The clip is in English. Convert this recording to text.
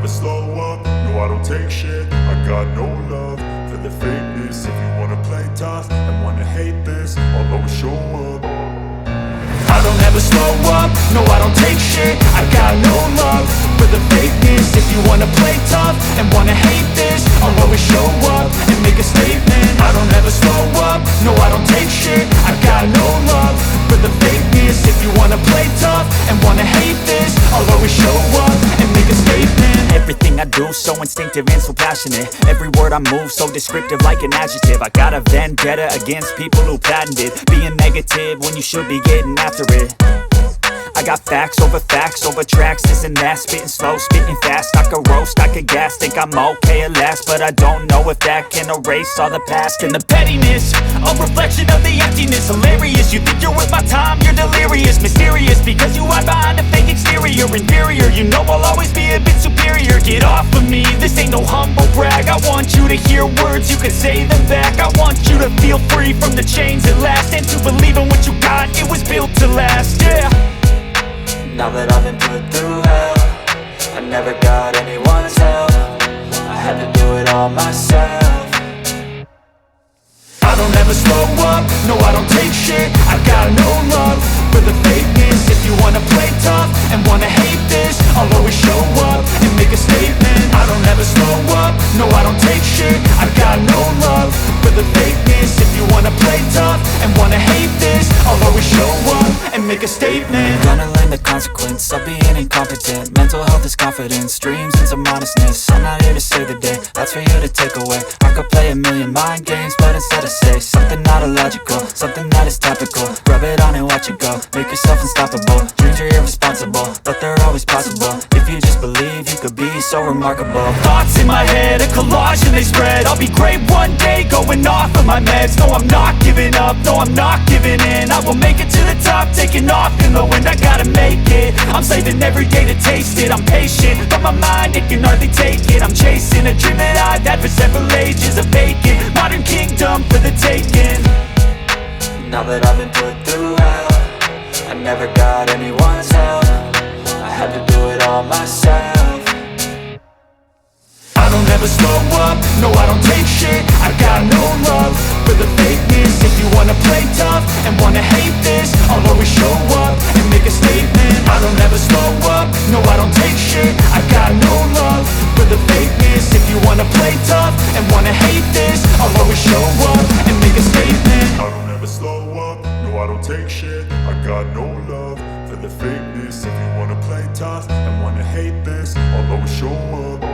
slow up, no I don't take shit. I got no love for the fakeness. If you wanna play tough and wanna hate this, I'll always show up. I don't ever slow up, no I don't take shit. I got no love for the fakeness. If you wanna play tough and wanna hate this, I'll always show up and make a statement. I don't ever slow up, no I don't take shit. I got no love for the fakeness. If you wanna play tough and wanna hate this, I'll always show up and make a statement. Everything I do so instinctive and so passionate. Every word I move so descriptive like an adjective. I got a vendetta against people who patented being negative when you should be getting after it. I got facts over tracks, this and that. Spitting slow, spitting fast. I could roast, I could gas. Think I'm okay at last, but I don't know if that can erase all the past. And the pettiness, a reflection of the emptiness. Hilarious, you think you're worth my time, you're delirious. Mysterious, because you hide behind a fake exterior. Inferior, you know I'll always be a bit superior. Get off of me, this ain't no humble brag. I want you to hear words, you can say them back. I want you to feel free from the chains at last, and to believe in what you got, it was built to last, yeah. Now that I've been put through hell, I never got anyone's help. I had to do it all myself. I don't ever slow up, no I don't take shit. I got no love for the fakeness. If you wanna play tough and wanna hate this, I'll always show up and make a statement. I don't ever slow up, no I don't take shit. I got no love for the fakeness. If you wanna play tough and wanna hate this, I'll always show up and make a statement. Gonna learn the consequence of being incompetent. Mental health is confidence, dreams and some honestness. I'm not here to save the day, that's for you to take away. I could play a million mind games, but instead I say something not illogical, something that is topical. Rub it on and watch it go, make yourself unstoppable. Dreams are irresponsible, but they're always possible. If you just believe, you could be so remarkable. Thoughts in my head, a collage and they spread. I'll be great one day, going off of my meds. No, I'm not giving up, no, I'm not giving in. I will make it to the top, taking off in the wind. I gotta make it, I'm saving every day to taste it. I'm patient, but my mind, it can hardly take it. I'm chasing a dream that I've had for several ages. A vacant, modern kingdom for the taking. Now that I've been put through hell, I never got anyone's help. I had to do it all myself. I don't ever slow up, no I don't take shit. I got no love for the fakeness. If you wanna play tough and wanna hate this, I'll always show up and make a statement. I don't ever slow up, no I don't take shit. I got no love for the fakeness. If you wanna play tough and wanna hate this, I'll always show up and make a statement. I don't ever slow up, no I don't take shit. I got no love for the fakeness. If you wanna play tough and wanna hate this, I'll always show up.